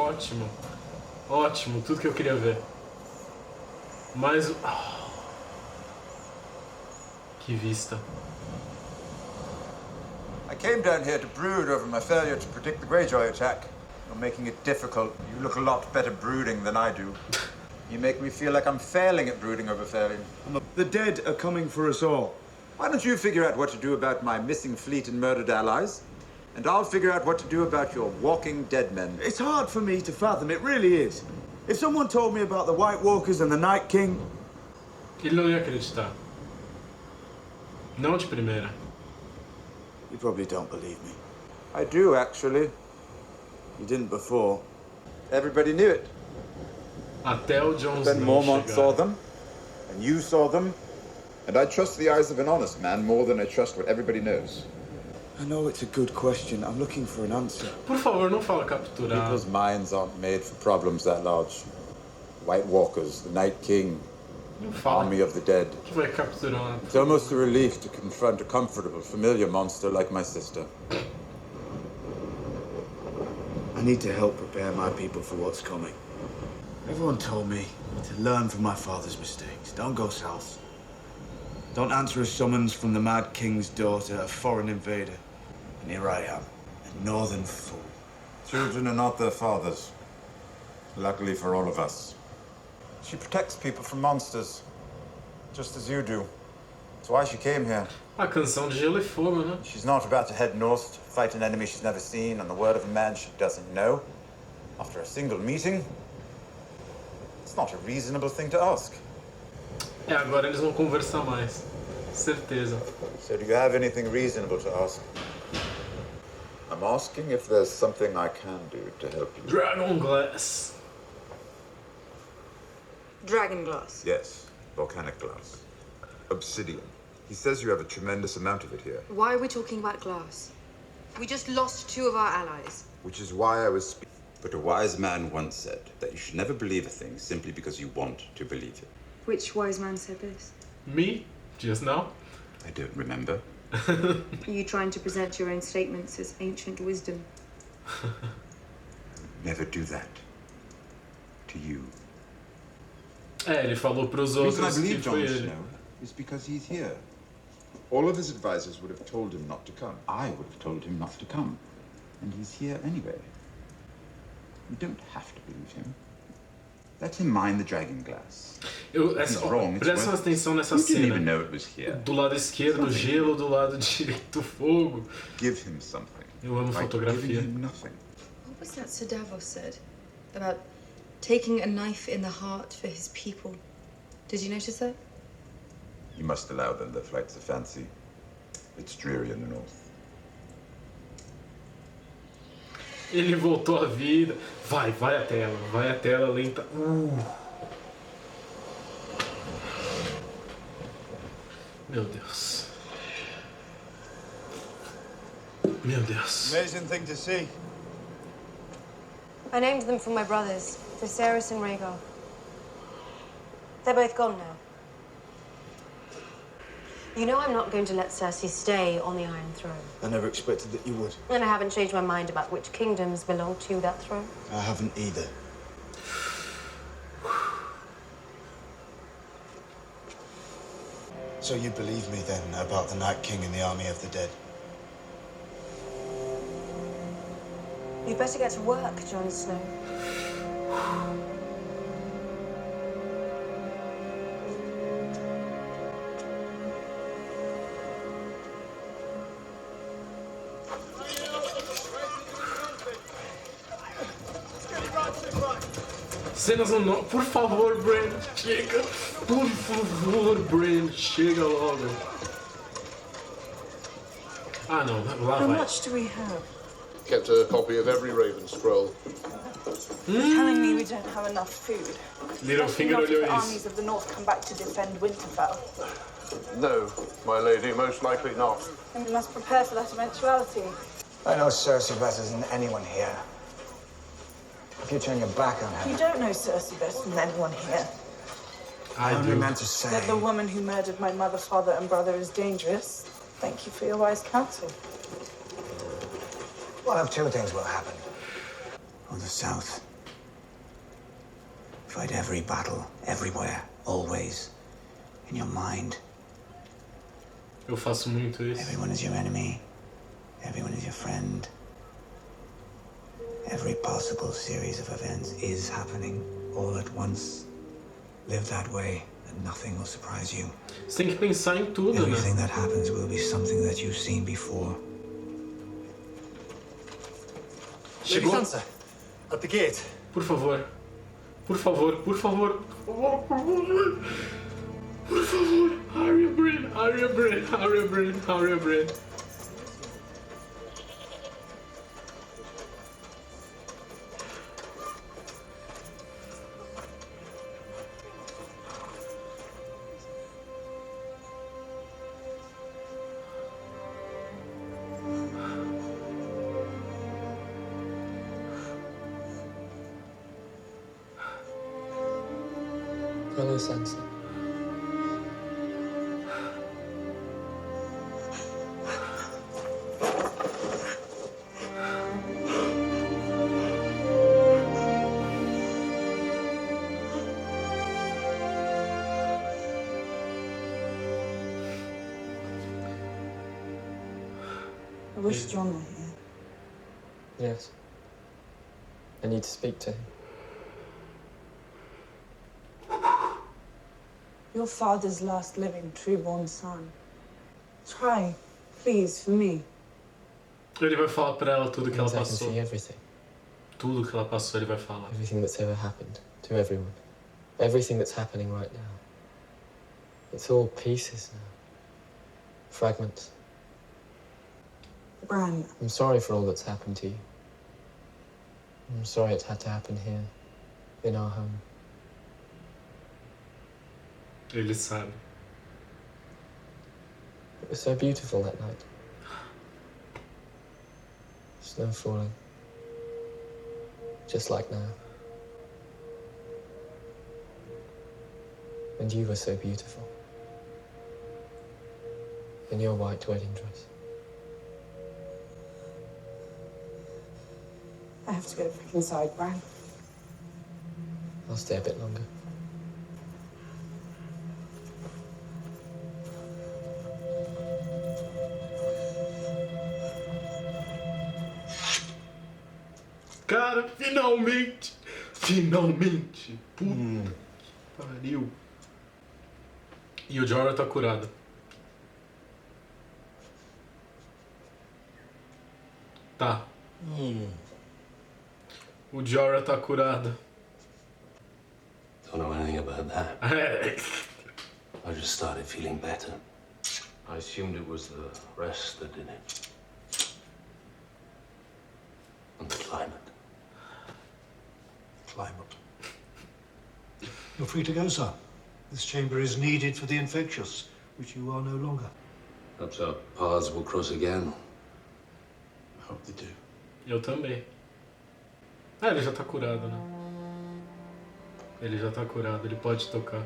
ótimo. Ótimo, tudo que eu queria ver. Mas... que vista. I came down here to brood over my failure to predict the Greyjoy attack. You're making it difficult. You look a lot better brooding than I do. You make me feel like I'm failing at brooding over failing. The dead are coming for us all. Why don't you figure out what to do about my missing fleet and murdered allies? And I'll figure out what to do about your walking dead men. It's hard for me to fathom, it really is. If someone told me about the White Walkers and the Night King... Ele não ia acreditar. Não de primeira. You probably don't believe me. I do, actually. You didn't before. Everybody knew it. Até o Jon Then Snow Mormont chegar. saw them, and you saw them, and I trust the eyes of an honest man more than I trust what everybody knows. I know it's a good question. I'm looking for an answer. Por favor, não fala capturar. People's minds aren't made for problems that large. White Walkers, the Night King, Não fala Army of the Dead. que vai capturar. It's almost a relief to confront a comfortable, familiar monster like my sister. I need to help prepare my people for what's coming. Everyone told me to learn from my father's mistakes. Don't go south. Don't answer a summons from the Mad King's daughter, a foreign invader. And here I am, a northern fool. Children are not their fathers. Luckily for all of us. She protects people from monsters, just as you do. That's why she came here. A canção de Gelo e Fogo, né? She's not about to head north to fight an enemy she's never seen on the word of a man she doesn't know. After a single meeting, it's not a reasonable thing to ask. É, agora eles vão conversar mais. Certeza. So do you have anything reasonable to ask? I'm asking if there's something I can do to help you. Dragon Glass. Dragon glass. Yes, volcanic glass. Obsidian. He says you have a tremendous amount of it here. Why are we talking about glass? We just lost 2 of our allies. Which is why I was speaking. But a wise man once said that you should never believe a thing simply because you want to believe it. Which wise man said this? Me? Just now? I don't remember. Are you trying to present your own statements as ancient wisdom? Never do that. To you. É, ele falou pros The reason I outros que believe foi Jon ele. Snow is because he's here. All of his advisors would have told him not to come. I would have told him not to come. And he's here anyway. You don't have to believe him. Let him mine the dragon glass. Presta atenção nessa You didn't even cena. know it was here. Do lado esquerdo, gelo, do lado direito, fogo. Give him something. Eu amo By fotografia. giving him nothing. What was that Sir Davos said? About taking a knife in the heart for his people. Did you notice that? You must allow them their flights of fancy. It's dreary in the north. Ele voltou à vida. Vai até ela lenta. Meu Deus. Meu Deus. Amazing thing to see. I named them for my brothers, Viserys and Rhaegar. They're both gone now. You know I'm not going to let Cersei stay on the Iron Throne. I never expected that you would. And I haven't changed my mind about which kingdoms belong to that throne. I haven't either. So you believe me then about the Night King and the Army of the Dead? You'd better get to work, Jon Snow. Cenas no... Por favor, Bran, chega. Por favor, Bran, chega logo. Ah, não. Lá How vai. much do we have? Kept a copy of every Raven scroll. You're telling me we don't have enough food? Littlefinger Not if olhou the isso. armies of the north come back to defend Winterfell. No, my lady, most likely not. And we must prepare for that eventuality. I know Cersei better than anyone here. If you turn your back on her... You don't know Cersei better than anyone here. I only do. meant to say... That the woman who murdered my mother, father, and brother is dangerous. Thank you for your wise counsel. One of two things will happen. On the south, fight every battle, everywhere, always, in your mind. Eu faço muito isso. Everyone is your enemy. Everyone is your friend. Every possible series of events is happening all at once. Live that way, and nothing will surprise you. Você tem que pensar em tudo, Everything né? that happens will be something that you've seen before. Chegou? Sansa, at the gate. Por favor. Por favor, por favor. Por favor, por favor. Por favor. Hurry, Bran. Hurry, Bran. Hurry, Bran. Hurry, Bran. Hello, Sansa. I wish John were here. Yes. I need to speak to him. Your father's last living true-born son. Try, please, for me. Ele vai falar pra ela tudo que ela I can passou. see everything. Tudo que ela passou, ele vai falar. Everything that's ever happened to everyone. Everything that's happening right now. It's all pieces now. Fragments. Bran, I'm sorry for all that's happened to you. I'm sorry it had to happen here, in our home. Ele sabe. It was so beautiful that night. Snow falling. Just like now. And you were so beautiful. In your white wedding dress. I have to go back inside, Bran. I'll stay a bit longer. Cara, finalmente! Finalmente! Puta que pariu! E o Jorah tá curado. Tá. O Jorah tá curado. Don't know anything about that. I just started feeling better. I assumed it was the rest that did it. And the climate. Climate. You're free to go, sir. This chamber is needed for the infectious, which you are no longer. Perhaps our paths will cross again. I hope they do. Eu também. Ah, ele já tá curado, né? Ele já tá curado, ele pode tocar.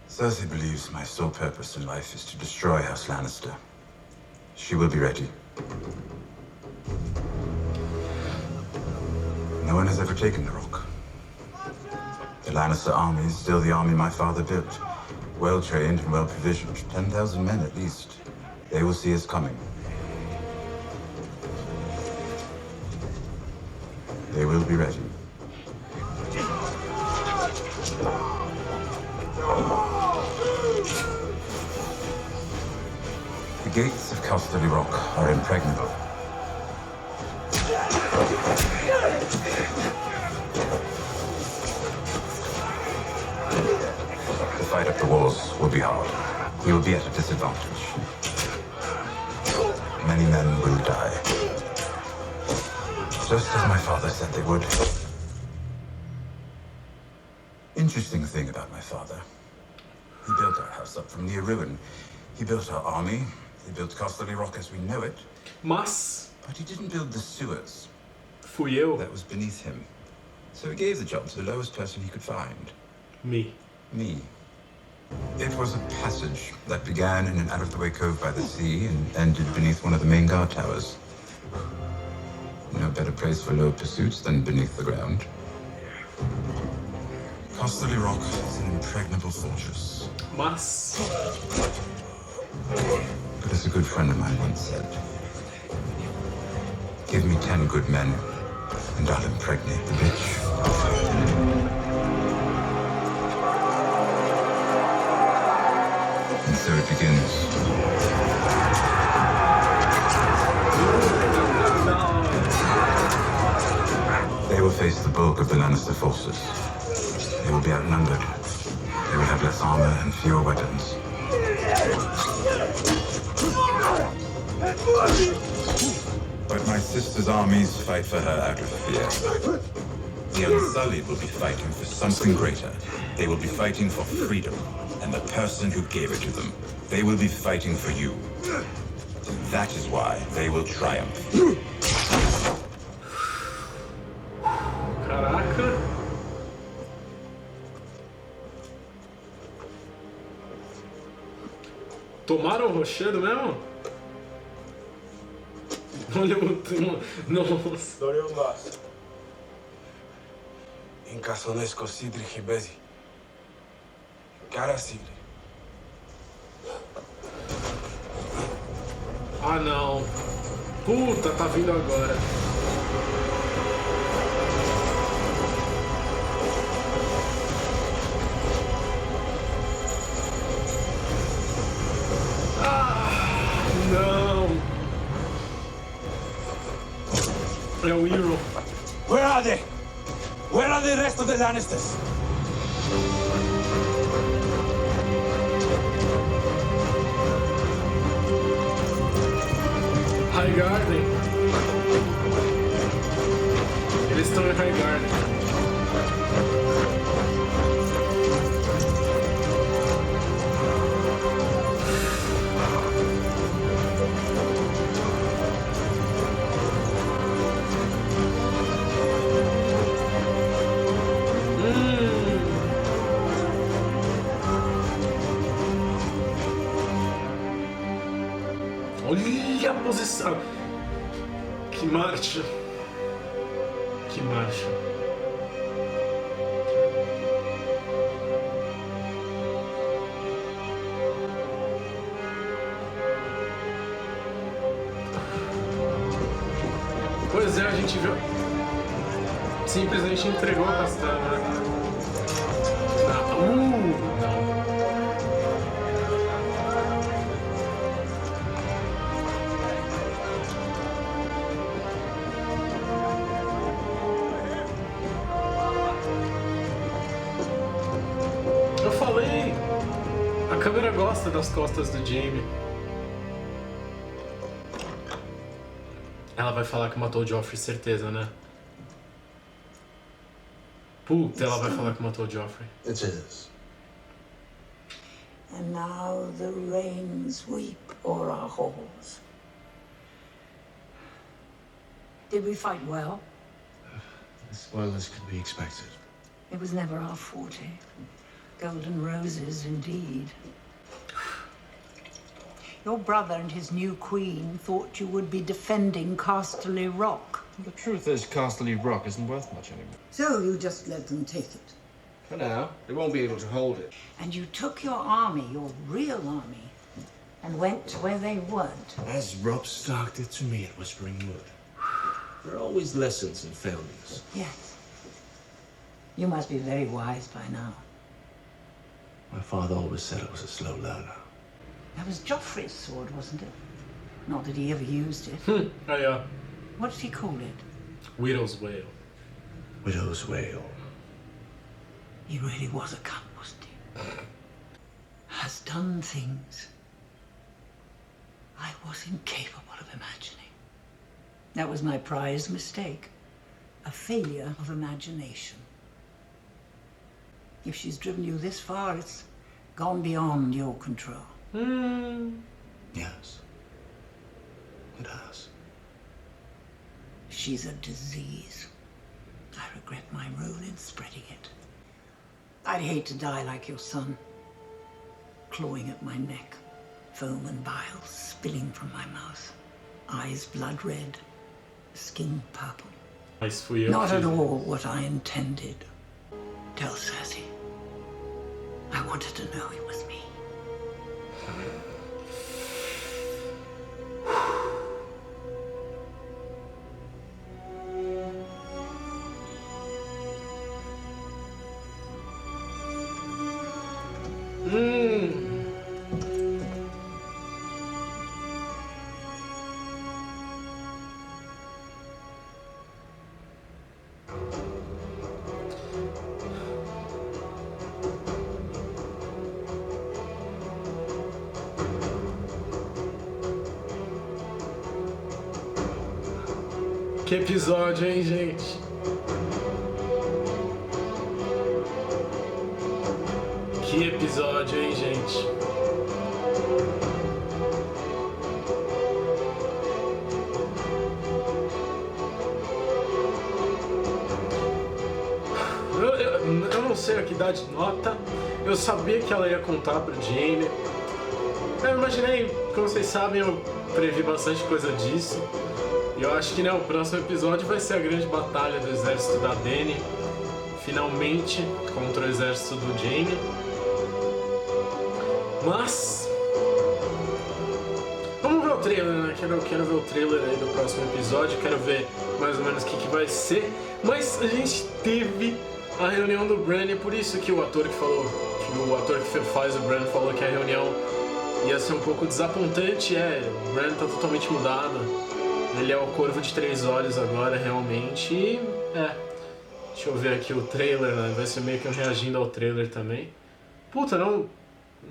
Cersei believes my sole purpose in life is to destroy House Lannister. She will be ready. No one has ever taken the Rock. The Lannister army is still the army my father built. Well-trained and well-provisioned. 10,000 men at least. They will see us coming. They will be ready. The gates of Casterly Rock are impregnable. The fight up the walls will be hard. We will be at a disadvantage. Many men will die. Just as my father said they would. Interesting thing about my father. He built our house up from near ruin. He built our army. He built Casterly Rock as we know it. Mas But he didn't build the sewers. fui eu. That was beneath him. So he gave the job to the lowest person he could find. Me. Me. It was a passage that began in an out-of-the-way cove by the sea and ended beneath one of the main guard towers. No better place for low pursuits than beneath the ground. Casterly Rock is an impregnable fortress. Mas... But as a good friend of mine once said, give me 10 good men, and I'll impregnate the bitch. And so it begins. They will face the bulk of the Lannister forces. They will be outnumbered. They will have less armor and fewer weapons. But my sister's armies fight for her out of fear. The Unsullied will be fighting for something greater. They will be fighting for freedom and the person who gave it to them. They will be fighting for you. That is why they will triumph. Caraca. Tomaram o Rochedo mesmo? Olha o... Nossa. Dorian Bass. Incasonesco Sidri Hibezi. Cara Sidri. Ah, não. Puta, tá vindo agora. Ah, não. É o Hero. Where are they? Where are the rest of the Lannisters? High Garden. Eles estão em High Garden. Olha a posição. Que marcha. Que marcha. Pois é, a gente viu. Simplesmente entregou a castelo, né? Não. Eu falei! A câmera gosta das costas do Jaime. Ela vai falar que matou o Joffrey, certeza, né? Puta, ela vai falar que matou o Joffrey. It is. And now the rains weep o'er our halls. Did we fight well? As well as could be expected. It was never our forte. Golden roses, indeed. Your brother and his new queen thought you would be defending Casterly Rock. The truth is, Casterly Rock isn't worth much anymore. So you just let them take it. For now, they won't be able to hold it. And you took your army, your real army, and went to where they weren't. As Robb Stark did to me at Whispering Wood. There are always lessons in failures. Yes. You must be very wise by now. My father always said I was a slow learner. That was Joffrey's sword, wasn't it? Not that he ever used it. Oh, yeah. What did he call it? Widow's Wail. Widow's Wail. He really was a cunt, wasn't he? Has done things I was incapable of imagining. That was my prized mistake. A failure of imagination. If she's driven you this far, it's gone beyond your control. Yes. It has. She's a disease. I regret my role in spreading it. I'd hate to die like your son. clawing at my neck, foam and bile spilling from my mouth, eyes blood red, skin purple. Mas fui eu Not que at fiz. all what I intended. Tell Cersei. I wanted to know it was me. Que episódio, hein, gente? Que episódio, hein, gente? Eu não sei a que dar de nota. Eu sabia que ela ia contar pro Jaime. Eu imaginei, como vocês sabem, eu previ bastante coisa disso. E eu acho que, né, o próximo episódio vai ser a grande batalha do exército da Dany, finalmente, contra o exército do Jaime. Mas vamos ver o trailer, né? Quero ver o trailer aí do próximo episódio, quero ver mais ou menos o que vai ser. Mas a gente teve a reunião do Bran, e por isso que o ator que faz o Bran falou que a reunião ia ser um pouco desapontante. O Bran tá totalmente mudado. Ele é o Corvo de 3 olhos agora, realmente. E, deixa eu ver aqui o trailer, né? Vai ser meio que um reagindo ao trailer também. Puta, não...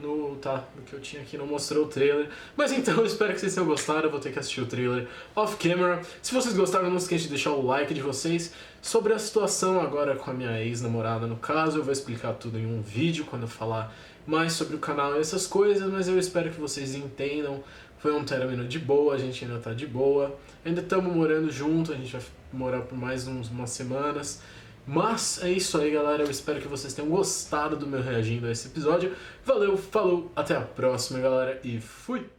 No que eu tinha aqui não mostrou o trailer. Mas então, eu espero que vocês tenham gostado. Eu vou ter que assistir o trailer off camera. Se vocês gostaram, não esqueça de deixar o like de vocês. Sobre a situação agora com a minha ex-namorada, no caso, eu vou explicar tudo em um vídeo quando eu falar mais sobre o canal e essas coisas. Mas eu espero que vocês entendam. Foi um término de boa, a gente ainda tá de boa. Ainda estamos morando junto, a gente vai morar por mais umas semanas. Mas é isso aí, galera. Eu espero que vocês tenham gostado do meu reagindo a esse episódio. Valeu, falou, até a próxima, galera, e fui!